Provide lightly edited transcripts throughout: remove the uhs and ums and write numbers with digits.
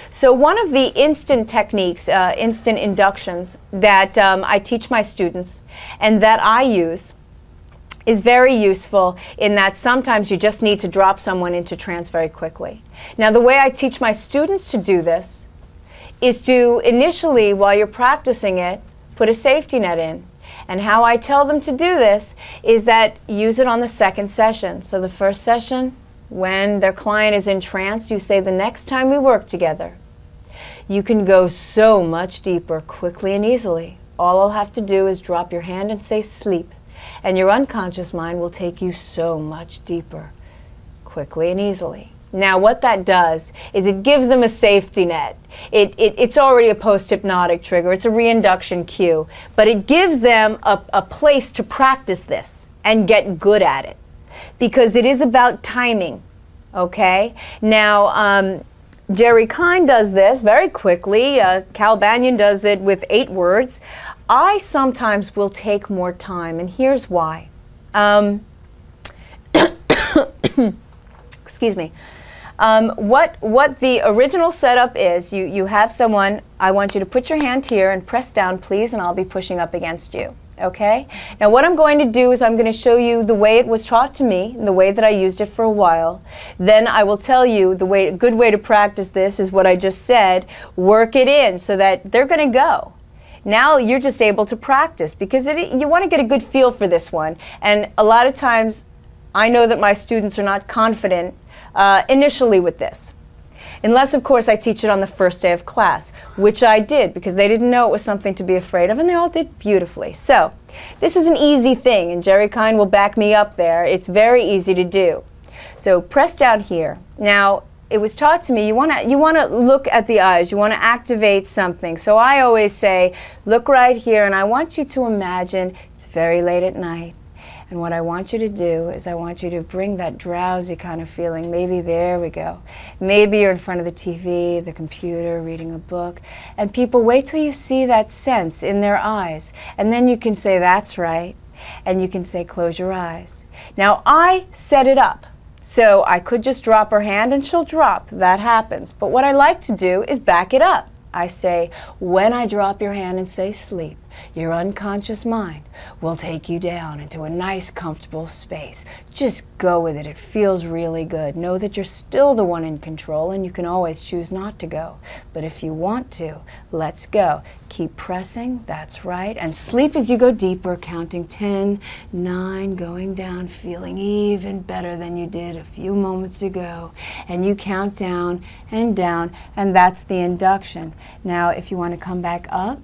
So one of the instant techniques, instant inductions that I teach my students and that I use is very useful in that sometimes you just need to drop someone into trance very quickly. Now, the way I teach my students to do this is to initially, while you're practicing it, put a safety net in. And how I tell them to do this is that use it on the second session. So the first session, when their client is in trance, you say, the next time we work together, you can go so much deeper, quickly and easily. All I'll have to do is drop your hand and say sleep. And your unconscious mind will take you so much deeper, quickly and easily. Now, what that does is it gives them a safety net. It's already a post-hypnotic trigger. It's a reinduction cue. But it gives them a place to practice this and get good at it. Because it is about timing, okay? Now, Jerry Kine does this very quickly. Cal Banyan does it with 8 words. I sometimes will take more time, and here's why. Excuse me. What the original setup is, you have someone, I want you to put your hand here and press down, please, and I'll be pushing up against you. Okay? Now what I'm going to do is I'm going to show you the way it was taught to me, the way that I used it for a while. Then I will tell you a good way to practice this is what I just said. Work it in so that they're going to go. Now you're just able to practice because you want to get a good feel for this one. And a lot of times I know that my students are not confident initially with this. Unless, of course, I teach it on the first day of class, which I did because they didn't know it was something to be afraid of, and they all did beautifully. So this is an easy thing, and Jerry Kine will back me up there. It's very easy to do. So press down here. Now, it was taught to me, you want to look at the eyes. You want to activate something. So I always say, look right here, and I want you to imagine it's very late at night. And what I want you to do is I want you to bring that drowsy kind of feeling. Maybe there we go. Maybe you're in front of the TV, the computer, reading a book. And people, wait till you see that sense in their eyes. And then you can say, that's right. And you can say, close your eyes. Now, I set it up. So I could just drop her hand and she'll drop. That happens. But what I like to do is back it up. I say, when I drop your hand and say sleep, your unconscious mind will take you down into a nice, comfortable space. Just go with it. It feels really good. Know that you're still the one in control, and you can always choose not to go. But if you want to, let's go. Keep pressing. That's right. And sleep as you go deeper, counting 10, 9, going down, feeling even better than you did a few moments ago. And you count down, and that's the induction. Now, if you want to come back up,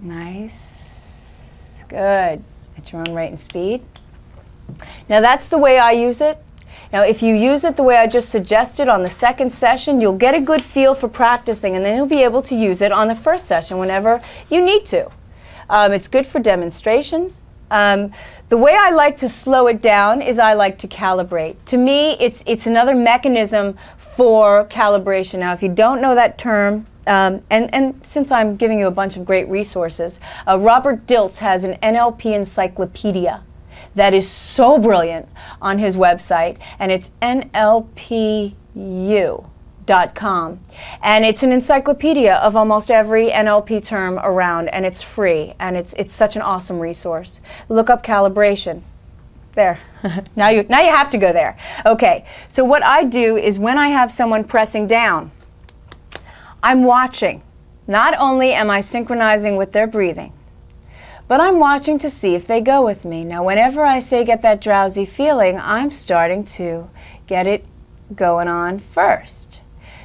nice, good, at your own rate and speed. Now that's the way I use it. Now if you use it the way I just suggested on the second session, you'll get a good feel for practicing, and then you'll be able to use it on the first session whenever you need to. It's good for demonstrations. The way I like to slow it down is I like to calibrate. To me, it's another mechanism for calibration. Now if you don't know that term, and since I'm giving you a bunch of great resources, Robert Dilts has an NLP encyclopedia that is so brilliant on his website, and it's nlpu.com. And it's an encyclopedia of almost every NLP term around, and it's free, and it's such an awesome resource. Look up calibration. There. now you have to go there. Okay, so what I do is when I have someone pressing down, I'm watching. Not only am I synchronizing with their breathing, but I'm watching to see if they go with me. Now, whenever I say get that drowsy feeling, I'm starting to get it going on first,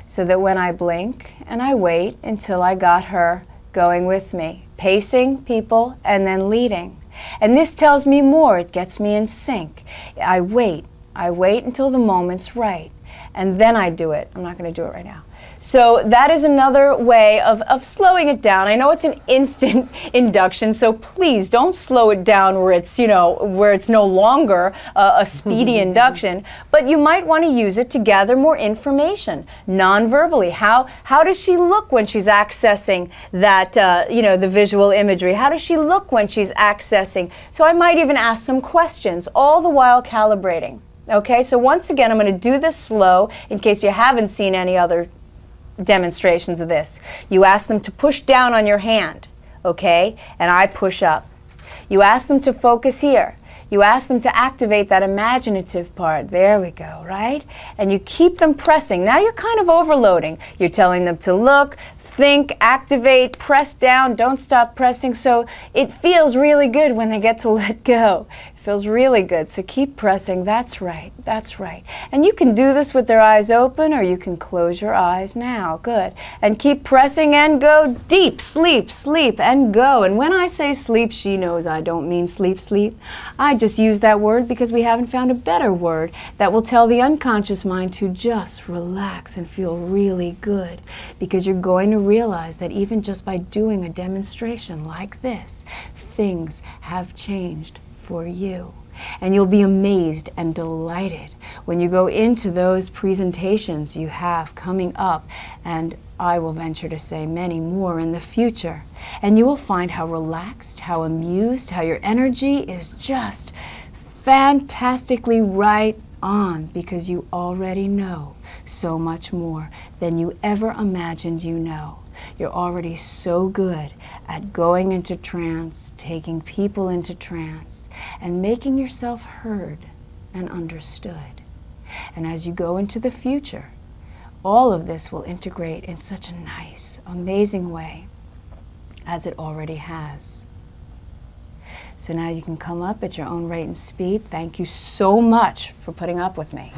so that when I blink and I wait until I got her going with me, pacing people and then leading. And this tells me more. It gets me in sync. I wait until the moment's right, and then I do it. I'm not going to do it right now. So that is another way of slowing it down. I know it's an instant induction, so please don't slow it down where it's, where it's no longer a speedy induction, but you might want to use it to gather more information non-verbally. How does she look when she's accessing that, the visual imagery? How does she look when she's accessing? So I might even ask some questions, all the while calibrating. Okay, so once again, I'm going to do this slow in case you haven't seen any other demonstrations of this. You ask them to push down on your hand, okay? And I push up. You ask them to focus here. You ask them to activate that imaginative part. There we go, right? And you keep them pressing. Now you're kind of overloading. You're telling them to look, think, activate, press down, don't stop pressing. So it feels really good when they get to let go. It feels really good. So keep pressing. That's right. That's right. And you can do this with their eyes open, or you can close your eyes now. Good. And keep pressing and go deep. Sleep, sleep, and go. And when I say sleep, she knows I don't mean sleep, sleep. I just use that word because we haven't found a better word that will tell the unconscious mind to just relax and feel really good. Because you're going to realize that even just by doing a demonstration like this, things have changed for you. And you'll be amazed and delighted when you go into those presentations you have coming up, and I will venture to say many more in the future. And you will find how relaxed, how amused, how your energy is just fantastically right on, because you already know so much more than you ever imagined you know. You're already so good at going into trance, taking people into trance, and making yourself heard and understood. And as you go into the future, all of this will integrate in such a nice, amazing way as it already has. So now you can come up at your own rate and speed. Thank you so much for putting up with me.